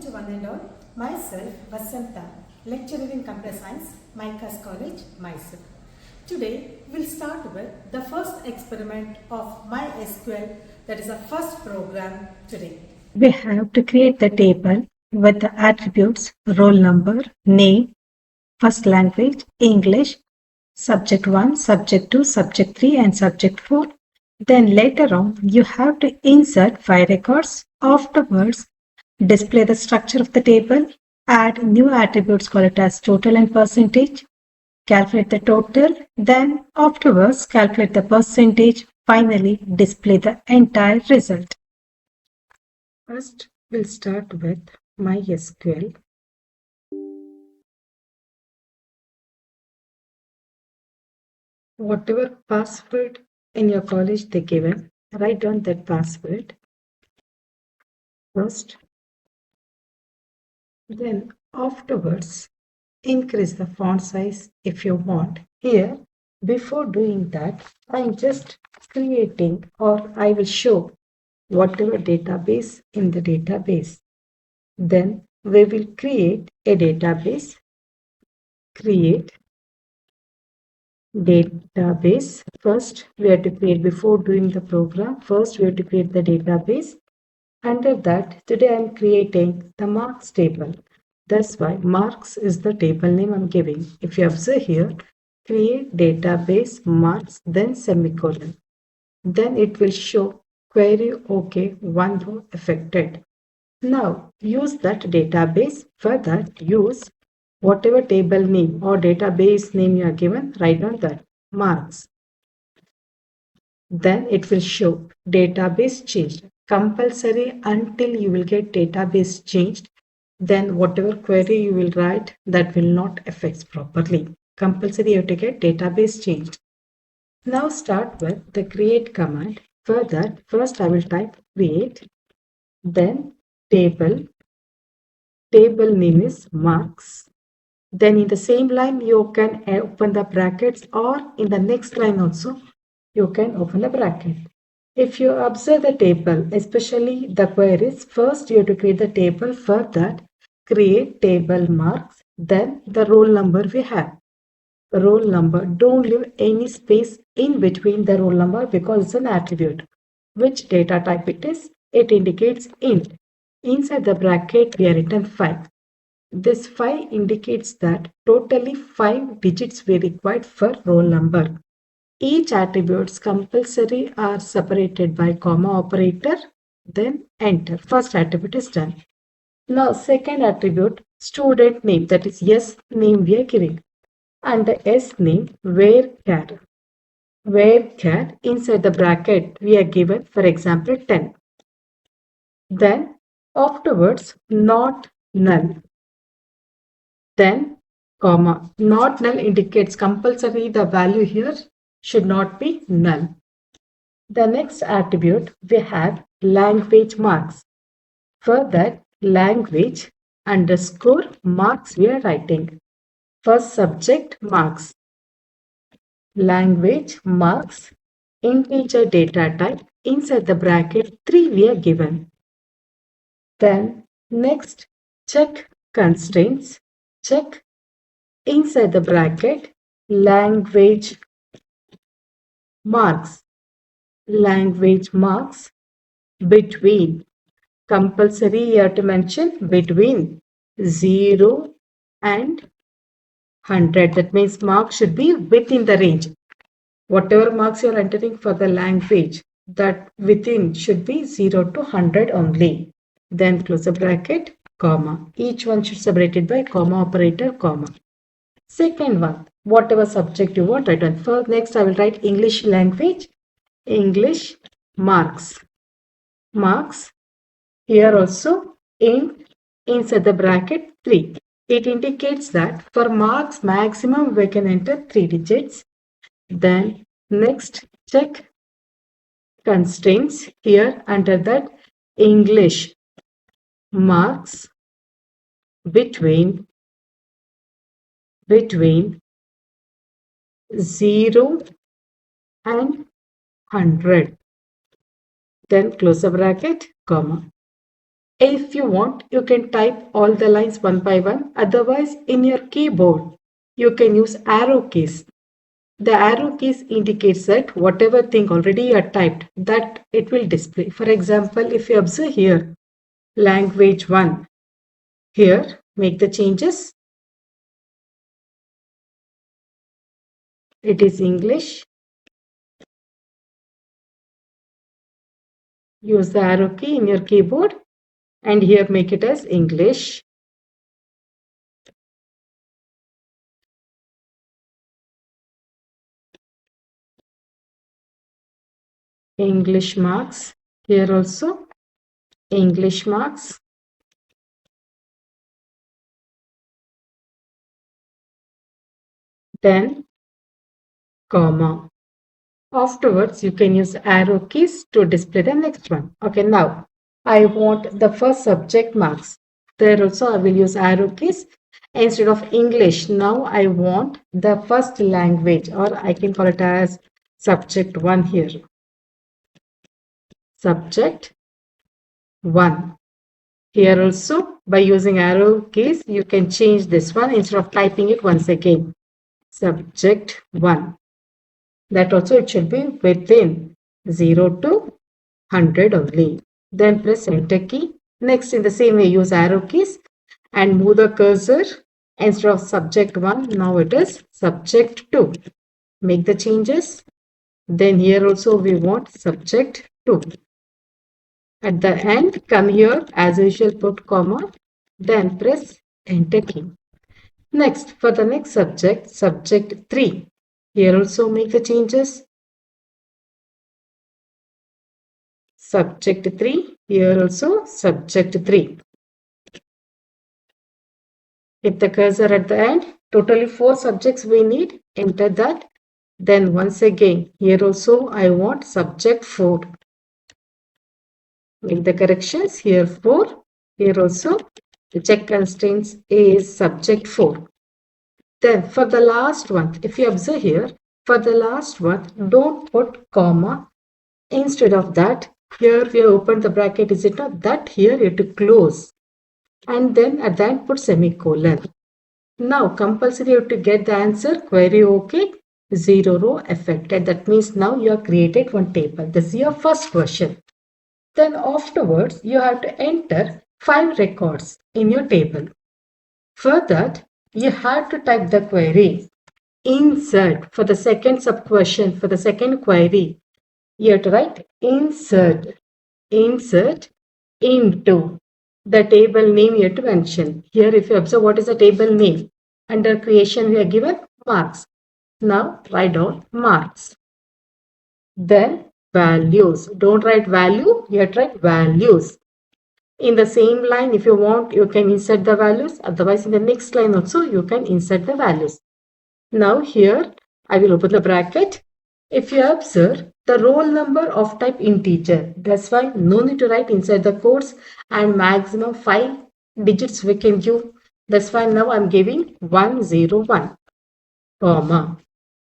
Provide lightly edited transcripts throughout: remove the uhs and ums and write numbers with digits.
to one and all. Myself, Vasanta, lecturer in Computer Science, Mysql College, Mysore. Today, we'll start with the first experiment of MySQL, that is the first program today. We have to create the table with the attributes roll number, name, first language, English, subject 1, subject 2, subject 3 and subject 4. Then later on, you have to insert 5 records. Afterwards, display the structure of the table, add new attributes called as total and percentage, calculate the total, then afterwards calculate the percentage, finally display the entire result. First, we'll start with MySQL. Whatever password in your college they given, write down that password first. Then afterwards, increase the font size if you want. Here, before doing that, I'm just creating or I will show whatever database in the database. Then we will create a database. Create database. First, we have to create, before doing the program, first we have to create the database. Under that, today I am creating the marks table. That's why marks is the table name I'm giving. If you observe here, create database marks, then semicolon. Then it will show query OK, one row affected. Now use that database. For that, use whatever table name or database name you are given, write down that marks. Then it will show database changed. Compulsory until you will get database changed. Then whatever query you will write, that will not affect properly. Compulsory you have to get database changed. Now start with the create command. For that, first I will type create, then table. Table name is marks. Then in the same line you can open the brackets, or in the next line also you can open the bracket. If you observe the table, especially the queries, first you have to create the table. For that, create table marks, then the roll number we have. Roll number, don't leave any space in between the roll number because it's an attribute. Which data type it is? It indicates int. Inside the bracket we have written 5. This 5 indicates that totally 5 digits we required for roll number. Each attributes compulsory are separated by comma operator, then enter. First attribute is done. Now second attribute, student name, that is S name we are giving. And the S name where_char. Where_char, inside the bracket we are given, for example, 10. Then afterwards not null. Then comma. Not null indicates compulsory the value here should not be null. The next attribute we have language marks. For that, language underscore marks we are writing. First subject marks. Language marks, integer data type, inside the bracket 3 we are given. Then next, check constraints. Check inside the bracket language marks. Language marks between, compulsory you have to mention between 0 and 100. That means marks should be within the range. Whatever marks you are entering for the language, that within should be 0 to 100 only. Then close the bracket, comma. Each one should be separated by comma operator, comma. Second one, whatever subject you want, write down. First, next I will write English language. English marks. Marks. Here also inside the bracket 3. It indicates that for marks maximum we can enter 3 digits. Then next, check constraints. Here under that, English marks between 0 and 100. Then close the bracket, comma. If you want, you can type all the lines one by one. Otherwise, in your keyboard, you can use arrow keys. The arrow keys indicates that whatever thing already you have typed, that it will display. For example, if you observe here, language 1, here, make the changes. It is English. Use the arrow key in your keyboard and here make it as English. English marks. Here also English marks. Then comma. Afterwards, you can use arrow keys to display the next one. Okay, now I want the first subject marks. There also I will use arrow keys. Instead of English, now I want the first language, or I can call it as subject 1 here. Subject 1. Here also, by using arrow keys, you can change this one instead of typing it once again. Subject 1. That also it should be within 0 to 100 only. Then press enter key. Next, in the same way, use arrow keys and move the cursor. Instead of subject 1, now it is subject 2. Make the changes. Then here also we want subject 2. At the end, come here, as usual, put comma, then press enter key. Next, for the next subject, subject 3. Here also make the changes. Subject 3. Here also subject 3. Hit the cursor at the end. Totally 4 subjects we need. Enter that. Then once again, here also I want subject 4. Make the corrections. Here 4. Here also the check constraints is subject 4. Then for the last one, if you observe here, for the last one, don't put comma. Instead of that, here we open the bracket, is it not? That here you have to close. And then at the end put semicolon. Now compulsory you have to get the answer, query OK, 0 row affected. That means now you have created one table. This is your first question. Then afterwards, you have to enter 5 records in your table. For that, you have to type the query. Insert for the second sub-question, for the second query. You have to write insert into the table name you have to mention. Here, if you observe what is the table name, under creation we are given marks. Now write down marks. Then values. Don't write value, you have to write values. In the same line, if you want, you can insert the values. Otherwise, in the next line also, you can insert the values. Now here, I will open the bracket. If you observe, the roll number of type integer. That's why no need to write inside the quotes, and maximum 5 digits we can give. That's why now I'm giving 101, comma.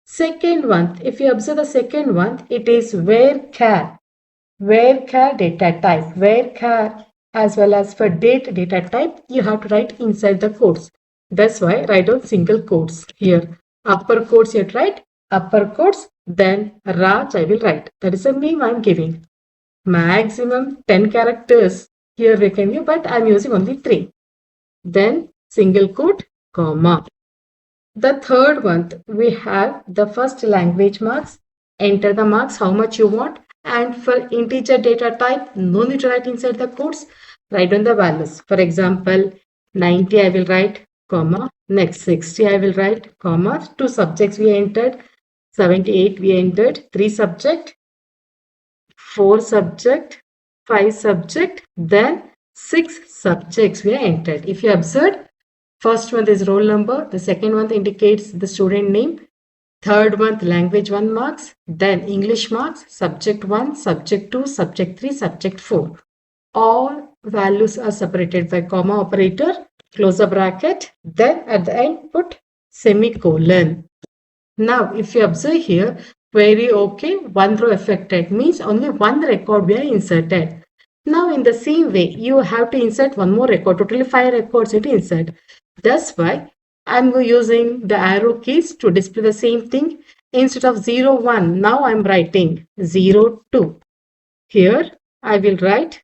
Second one, if you observe the second one, it is varchar. Varchar data type. Varchar as well as for date data type, you have to write inside the quotes. That's why write down single quotes here. Upper quotes you have to write upper quotes, then Raj I will write. That is the name I am giving. Maximum 10 characters here we can use, but I am using only 3. Then single quote, comma. The third one, we have the first language marks. Enter the marks, how much you want. And for integer data type, no need to write inside the quotes. Write down the values. For example, 90 I will write, comma. Next 60 I will write, comma. 2 subjects we entered. 78 we entered. 3 subject. 4 subject. 5 subject. Then 6 subjects we entered. If you observe, first one is roll number. The second one indicates the student name. Third one, language 1 marks. Then English marks. Subject 1, subject 2, subject 3, subject 4. All values are separated by comma operator. Close the bracket. Then at the end put semicolon. Now if you observe here, query OK, 1 row affected means only 1 record we are inserted. Now in the same way, you have to insert one more record, totally 5 records to insert. That's why I'm using the arrow keys to display the same thing. Instead of 0, 1, now I'm writing 0, 2. Here I will write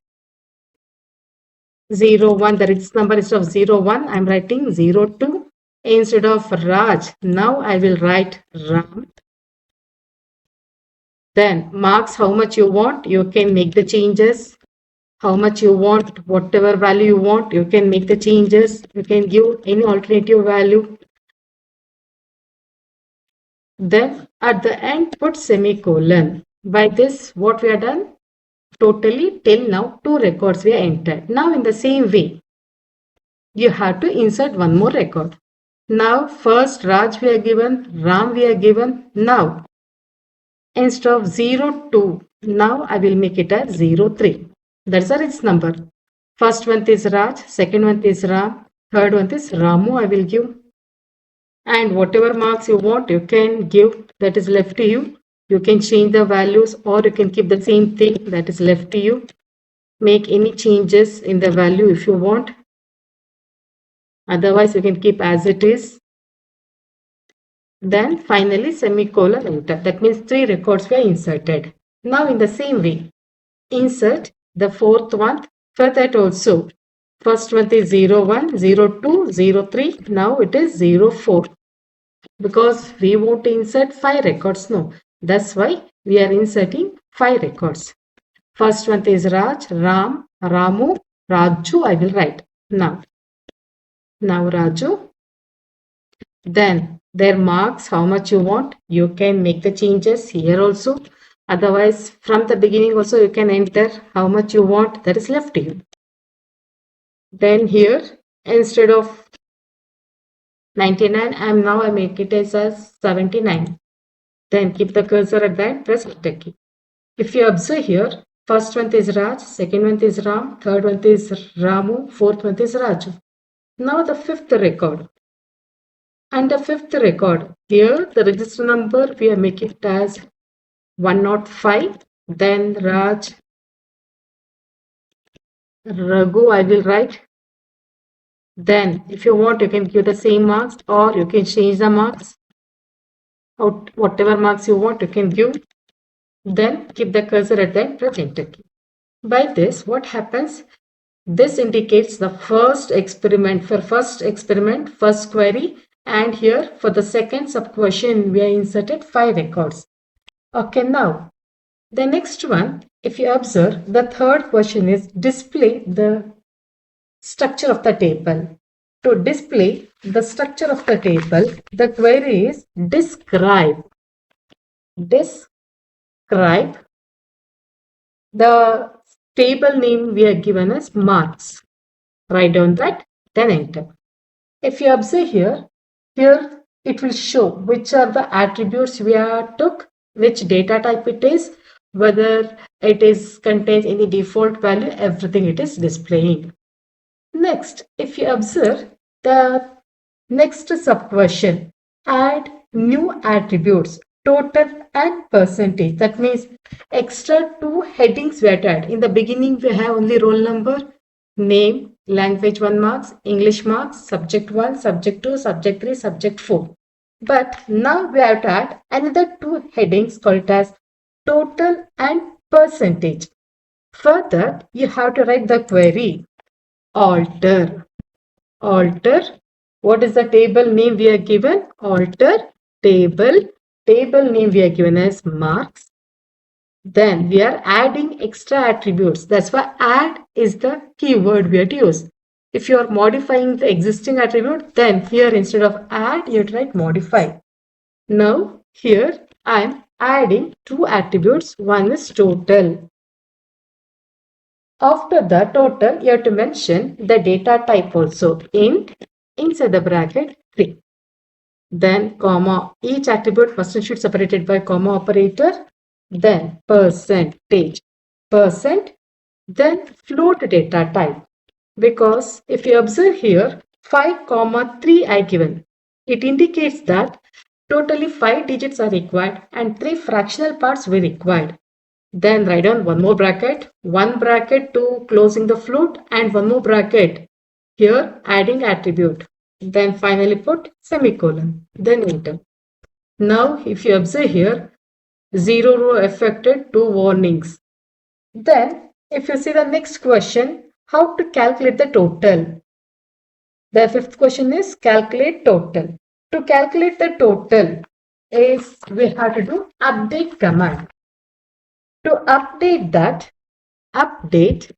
0, 1, the register number instead of 0, 1, I'm writing 0, 2. Instead of Raj, now I will write Ram. Then marks how much you want, you can make the changes. How much you want, whatever value you want, you can make the changes. You can give any alternative value. Then at the end, put semicolon. By this, what we have done? Totally till now 2 records we have entered. Now in the same way, you have to insert one more record. Now first Raj we are given, Ram we are given. Now instead of 0, 2, now I will make it as 0, 3. That's a rich number. First one is Raj, second one is Ram, third one is Ramu I will give. And whatever marks you want, you can give, that is left to you. You can change the values or you can keep the same thing, that is left to you. Make any changes in the value if you want. Otherwise, you can keep as it is. Then finally, semicolon enter. That means 3 records were inserted. Now in the same way, insert the fourth one. For that also, first one is 0, 1, 0, 2, 0, 3. Now it is 0, 4. Because we want to insert 5 records. No, that's why we are inserting 5 records. First one is Raj, Ram, Ramu, Raju I will write. Now Raju. Then their marks, how much you want, you can make the changes here also. Otherwise, from the beginning also you can enter how much you want, that is left to you. Then here, instead of 99, I make it as 79. Then keep the cursor at that, press Enter key. If you observe here, first one is Raj, second one is Ram, third one is Ramu, fourth one is Raju. Now the fifth record. And the fifth record, here the register number we are making it as 105. Then Raj, Raghu I will write. Then if you want, you can give the same marks or you can change the marks. Whatever marks you want, you can give. Then keep the cursor at the press Enter key. By this, what happens? This indicates the first experiment. For first experiment, first query. And here for the second sub question, we are inserted 5 records. Okay, now the next one, if you observe, the third question is display the structure of the table. To display the structure of the table, the query is describe the table name we are given as marks. Write down that, then enter. If you observe here it will show which are the attributes we are took, which data type it is, whether it is contains any default value, everything it is displaying. Next, if you observe the next sub question, add new attributes, total and percentage. That means extra 2 headings were added. In the beginning, we have only roll number, name, language 1 marks, English marks, subject 1, subject 2, subject 3, subject 4. But now we have to add another 2 headings called as total and percentage. Further, you have to write the query alter. What is the table name we are given? Alter table. Table name we are given as marks. Then we are adding extra attributes. That's why add is the keyword we have to use. If you are modifying the existing attribute, then here instead of add, you write modify. Now here I am adding 2 attributes. One is total. After the total, you have to mention the data type also. Int, inside the bracket 3. Then comma, each attribute first should separated by comma operator. Then percentage, then float data type. Because if you observe here, 5,3 I given. It indicates that totally 5 digits are required and 3 fractional parts were required. Then write down one more bracket, one bracket to closing the float, and one more bracket here adding attribute. Then finally put semicolon, then enter. Now if you observe here, 0 row affected, 2 warnings. Then if you see the next question, how to calculate the total? The fifth question is calculate total. To calculate the total is we have to do update command. To update that, update,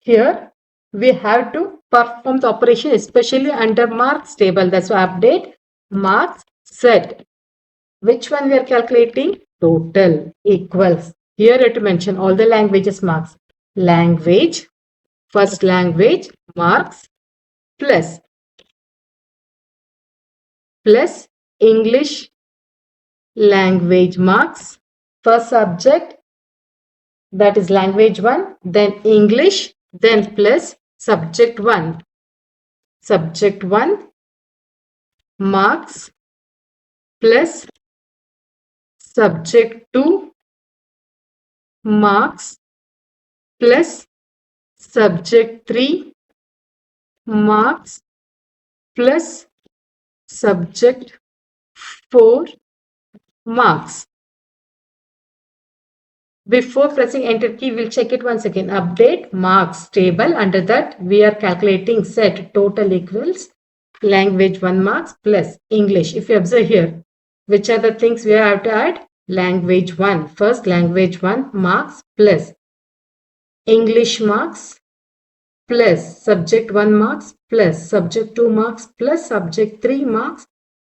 here we have to perform the operation especially under marks table. That's why update marks set. Which one we are calculating? Total equals. Here you have to mention all the languages marks. Language, first language marks plus English language marks, first subject that is language 1, then English, then plus subject 1 marks plus subject 2 marks plus subject 3 marks plus subject 4 marks. Before pressing enter key, we'll check it once again. Update marks table. Under that, we are calculating set total equals language 1 marks plus English. If you observe here, which are the things we have to add? Language 1. First, language 1 marks plus English marks plus subject 1 marks plus subject 2 marks plus subject 3 marks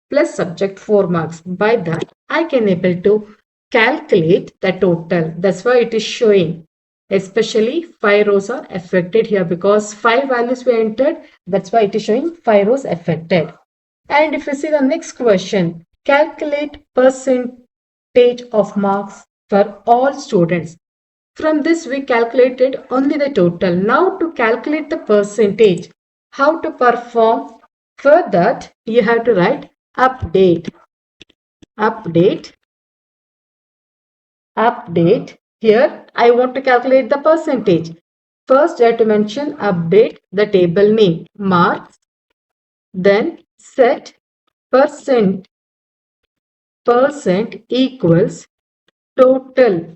plus subject 4 marks. By that, I can able to calculate the total. That's why it is showing. Especially 5 rows are affected here because 5 values were entered. That's why it is showing 5 rows affected. And if you see the next question, calculate percentage of marks for all students. From this we calculated only the total. Now to calculate the percentage, how to perform? For that you have to write update. Here I want to calculate the percentage. First I have to mention update the table name marks, then set percent equals total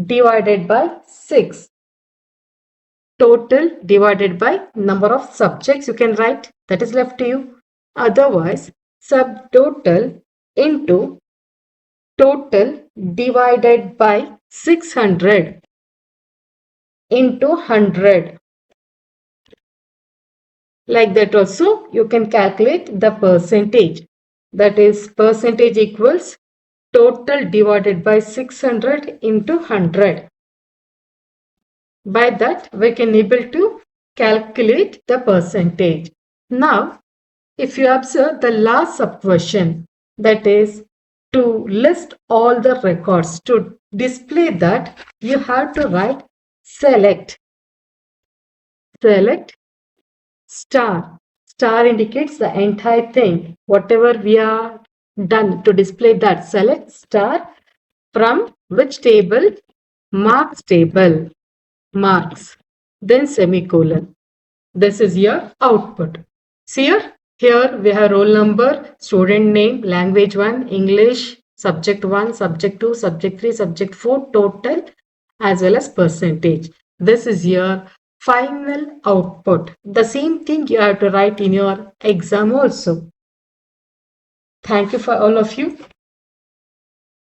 divided by 6. Total divided by number of subjects you can write, that is left to you. Otherwise subtotal into total divided by 600 into 100. Like that also you can calculate the percentage. That is percentage equals total divided by 600 into 100. By that we can able to calculate the percentage. Now if you observe the last sub question, that is to list all the records. To display that you have to write select star. Star indicates the entire thing. Whatever we are done to display that, select star from which table? Marks table. Marks. Then semicolon. This is your output. See here we have roll number, student name, language 1, English, subject 1, subject 2, subject 3, subject 4, total as well as percentage. This is your final output. The same thing you have to write in your exam also. Thank you for all of you.